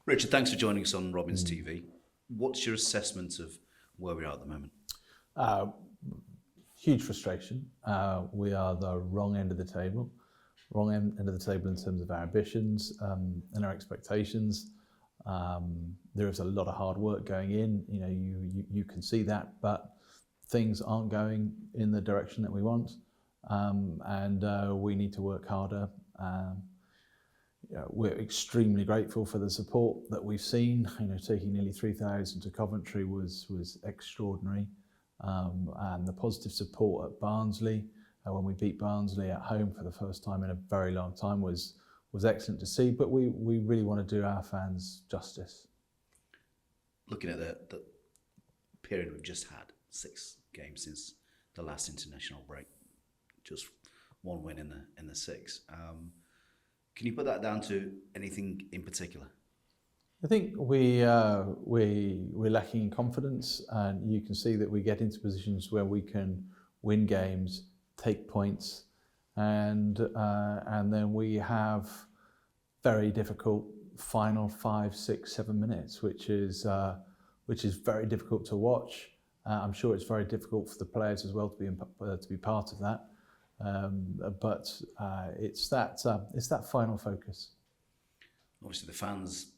Richard, thanks for joining us on Robins TV. What's your assessment of where we are at the moment? Huge frustration. We are the wrong end of the table. Wrong end of the table in terms of our ambitions and our expectations. There is a lot of hard work going in. You can see that, but things aren't going in the direction that we want, and we need to work harder. We're extremely grateful for the support that we've seen. Taking nearly 3,000 to Coventry was extraordinary, and the positive support at Barnsley when we beat Barnsley at home for the first time in a very long time was excellent to see. But we really want to do our fans justice. Looking at the period we've just had, 6 games since the last international break, just one win in the 6. Can you put that down to anything in particular? I think we're lacking in confidence, and you can see that we get into positions where we can win games, take points, and then we have very difficult final 5, 6, 7 minutes, which is very difficult to watch. I'm sure it's very difficult for the players as well to be part of that. But it's that final focus. Obviously, the fans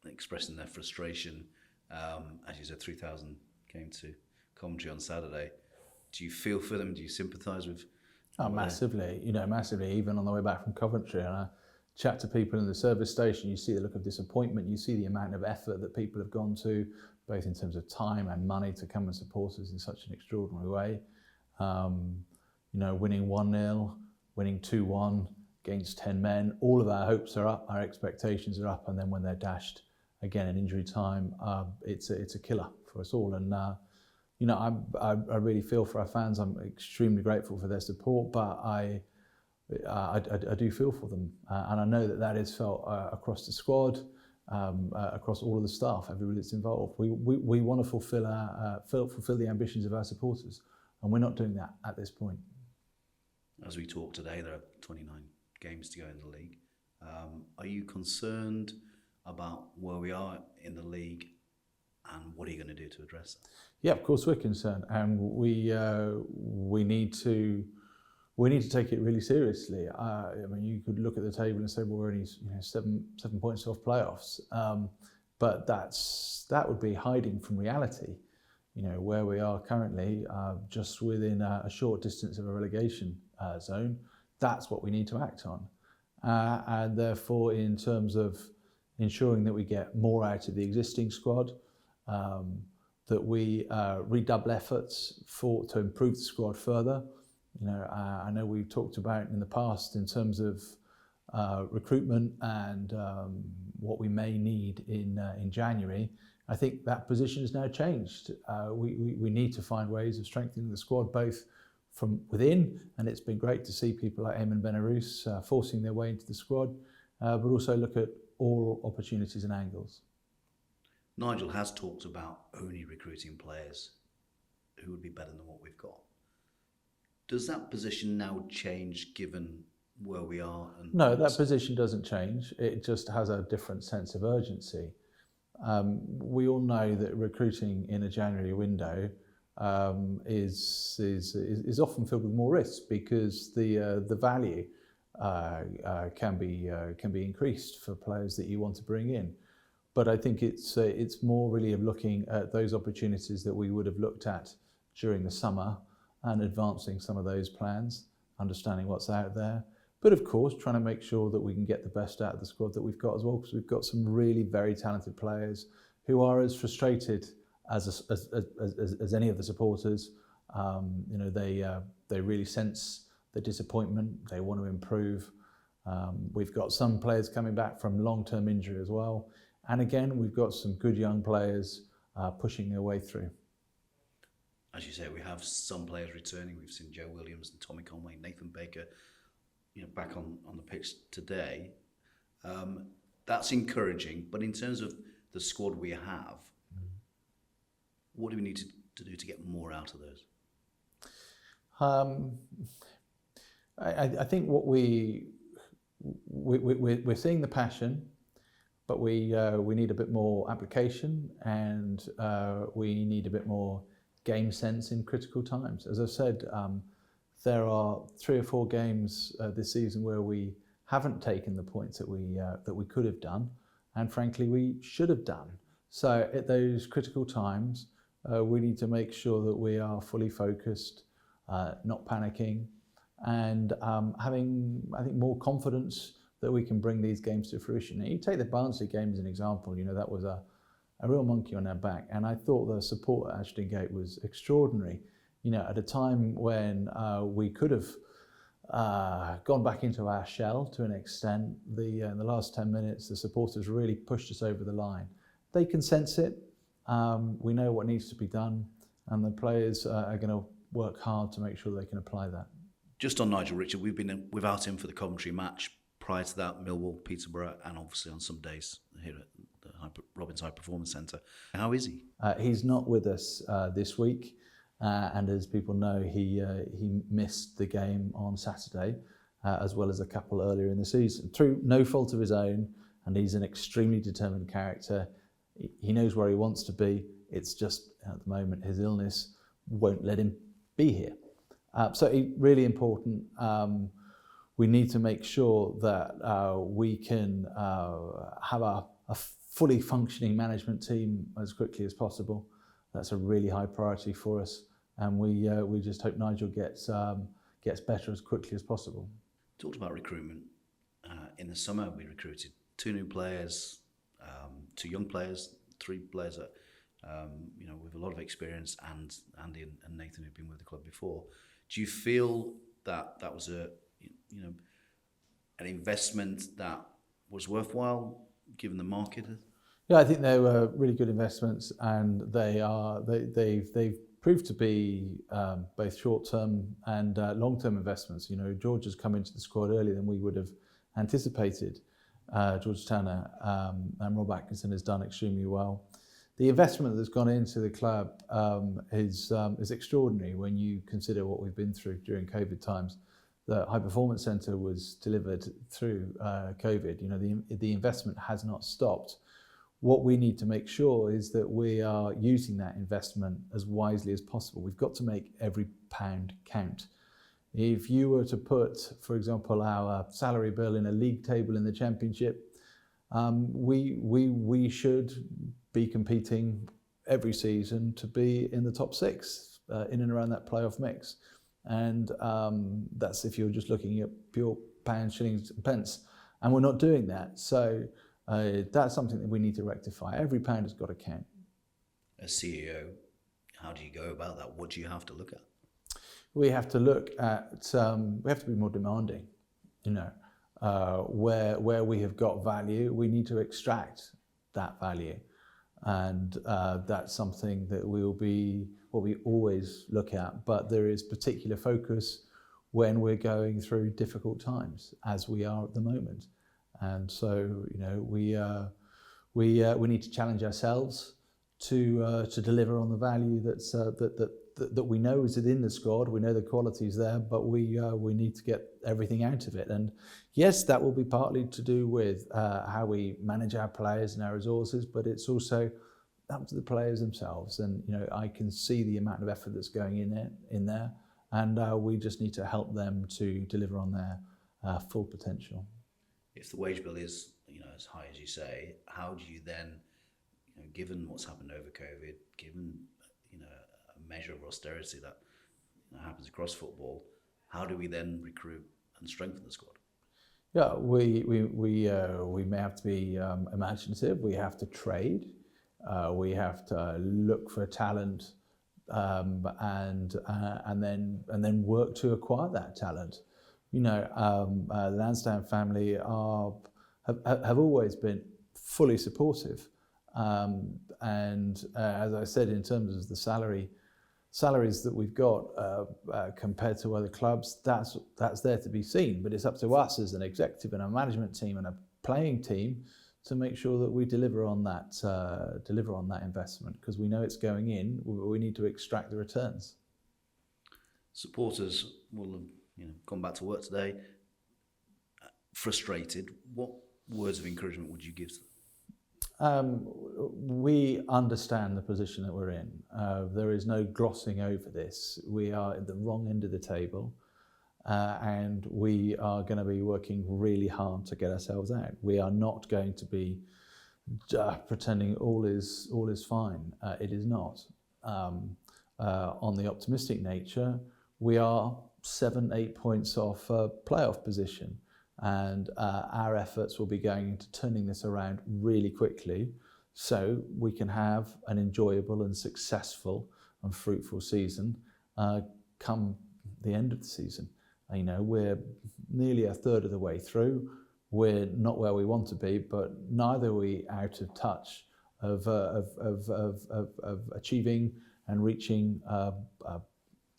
expressing their frustration. As you said, 3,000 came to Coventry on Saturday. Do you feel for them? Do you sympathise with? Oh, massively. Massively. Even on the way back from Coventry, and I chat to people in the service station, you see the look of disappointment. You see the amount of effort that people have gone to, both in terms of time and money, to come and support us in such an extraordinary way. Winning 1-0, winning 2-1 against 10 men, all of our hopes are up, our expectations are up, and then when they're dashed again in injury time, it's a killer for us all. And I really feel for our fans. I'm extremely grateful for their support, but I do feel for them, and I know that is felt across the squad, across all of the staff, everybody that's involved. We want to fulfil the ambitions of our supporters, and we're not doing that at this point. As we talk today, there are 29 games to go in the league. Are you concerned about where we are in the league, and what are you going to do to address that? Yeah, of course we're concerned, and we need to take it really seriously. You could look at the table and say, well, we're only 7 points off playoffs, but that would be hiding from reality. Where we are currently, just within a short distance of a relegation zone. That's what we need to act on, and therefore, in terms of ensuring that we get more out of the existing squad, that we redouble efforts to improve the squad further. I know we've talked about in the past in terms of recruitment and what we may need in January. I think that position has now changed. We need to find ways of strengthening the squad, both from within, and it's been great to see people like Eamon Benarous forcing their way into the squad, but also look at all opportunities and angles. Nigel has talked about only recruiting players who would be better than what we've got. Does that position now change given where we are? No, that position doesn't change. It just has a different sense of urgency. We all know that recruiting in a January window is often filled with more risks, because the value can be increased for players that you want to bring in. But I think it's more really of looking at those opportunities that we would have looked at during the summer and advancing some of those plans, understanding what's out there. But of course, trying to make sure that we can get the best out of the squad that we've got as well, because we've got some really very talented players who are as frustrated as any of the supporters. They really sense the disappointment. They want to improve. We've got some players coming back from long-term injury as well. And again, we've got some good young players pushing their way through. As you say, we have some players returning. We've seen Joe Williams and Tommy Conway, Nathan Baker, back on the pitch today. That's encouraging. But in terms of the squad we have, what do we need to do to get more out of those? I think what we're seeing the passion. but we need a bit more application, and we need a bit more game sense in critical times. As I said, there are 3 or 4 games this season where we haven't taken the points that we could have done, and frankly we should have done. So at those critical times, we need to make sure that we are fully focused, not panicking, and having, I think, more confidence that we can bring these games to fruition. Now, you take the Barnsley game as an example. That was a real monkey on our back, and I thought the support at Ashton Gate was extraordinary. At a time when we could have gone back into our shell to an extent, in the last 10 minutes, the supporters really pushed us over the line. They can sense it. We know what needs to be done, and the players are going to work hard to make sure they can apply that. Just on Nigel, Richard, we've been without him for the Coventry match. Prior to that, Millwall, Peterborough, and obviously on some days here at the Robins High Performance Centre. How is he? He's not with us this week, and as people know, he missed the game on Saturday, as well as a couple earlier in the season, through no fault of his own, and he's an extremely determined character. He knows where he wants to be. It's just, at the moment, his illness won't let him be here. So really important. We need to make sure that we can have a fully functioning management team as quickly as possible. That's a really high priority for us, and we just hope Nigel gets better as quickly as possible. Talked about recruitment. In the summer, we recruited 2 new players, 2 young players, 3 players that with a lot of experience, and Andy and Nathan who've been with the club before. Do you feel that was an investment that was worthwhile given the market? Yeah, I think they were really good investments, and they've proved to be both short-term and long-term investments. George has come into the squad earlier than we would have anticipated. George Tanner and Rob Atkinson has done extremely well. The investment that's gone into the club is extraordinary when you consider what we've been through during COVID times. The High Performance Centre was delivered through COVID. The investment has not stopped. What we need to make sure is that we are using that investment as wisely as possible. We've got to make every pound count. If you were to put, for example, our salary bill in a league table in the Championship, we should be competing every season to be in the top 6, in and around that playoff mix. And that's if you're just looking at pure pounds, shillings and pence. And we're not doing that. So that's something that we need to rectify. Every pound has got to count. As CEO, how do you go about that? What do you have to look at? We have to look at, we have to be more demanding. Where we have got value, we need to extract that value. And that's something that we always look at, but there is particular focus when we're going through difficult times, as we are at the moment. And so, we need to challenge ourselves to deliver on the value that we know is within the squad. We know the quality's there, but we need to get everything out of it. And yes, that will be partly to do with how we manage our players and our resources, but it's also up to the players themselves. And I can see the amount of effort that's going in there, and we just need to help them to deliver on their full potential. If the wage bill is as high as you say, how do you then, given what's happened over COVID, given a measure of austerity that happens across football, how do we then recruit and strengthen the squad? Yeah, we may have to be imaginative. We have to trade. We have to look for talent, and then work to acquire that talent. The Lansdowne family have always been fully supportive, and as I said, in terms of the salaries that we've got compared to other clubs, that's there to be seen. But it's up to us as an executive and a management team and a playing team to make sure that we deliver on that investment, because we know it's going in. We need to extract the returns. Supporters will have gone back to work today, frustrated. What words of encouragement would you give to them? We understand the position that we're in. There is no glossing over this. We are at the wrong end of the table, and we are going to be working really hard to get ourselves out. We are not going to be pretending all is fine. It is not. On the optimistic nature, we are 7-8 points off playoff position, and our efforts will be going into turning this around really quickly, so we can have an enjoyable and successful and fruitful season come the end of the season. You know, we're nearly a third of the way through. We're not where we want to be, but neither are we out of touch of achieving and reaching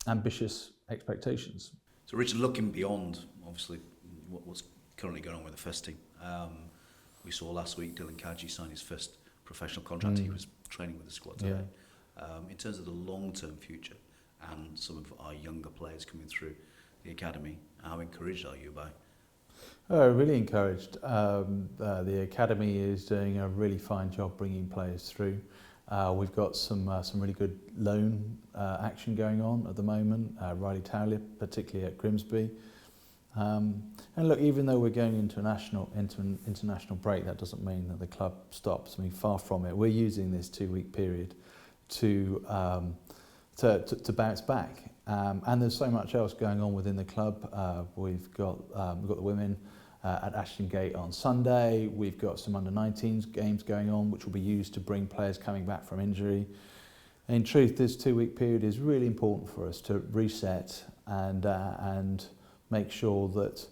ambitious expectations. So Richard, looking beyond, obviously, what's currently going on with the first team, we saw last week Dylan Kaji sign his first professional contract. He was training with the squad today. Yeah. In terms of the long-term future and some of our younger players coming through the academy, how encouraged are you by? Oh, really encouraged. The academy is doing a really fine job bringing players through. We've got some really good loan action going on at the moment. Riley Towley, particularly at Grimsby. And look, even though we're going into an international break, that doesn't mean that the club stops. I mean, far from it. We're using this 2-week period to bounce back. And there's so much else going on within the club. We've got the women at Ashton Gate on Sunday. We've got some under-19s games going on, which will be used to bring players coming back from injury. In truth, this 2-week period is really important for us to reset and make sure that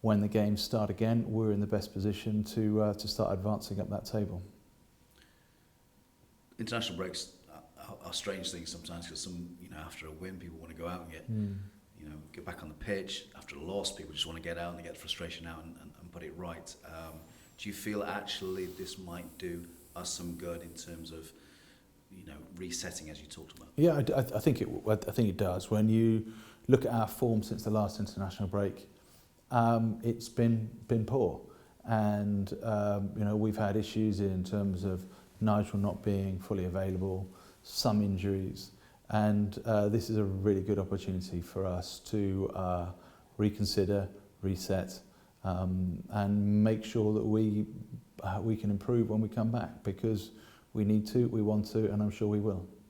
when the games start again, we're in the best position to start advancing up that table. International breaks are strange things sometimes, because after a win, people want to go out and get back on the pitch. After a loss, people just want to get out and get frustration out and put it right. Do you feel actually this might do us some good in terms of resetting, as you talked about? Yeah, I think it does. When you look at our form since the last international break, it's been poor, and we've had issues in terms of Nigel not being fully available, some injuries, and this is a really good opportunity for us to reconsider, reset, and make sure that we can improve when we come back, because we need to, we want to, and I'm sure we will.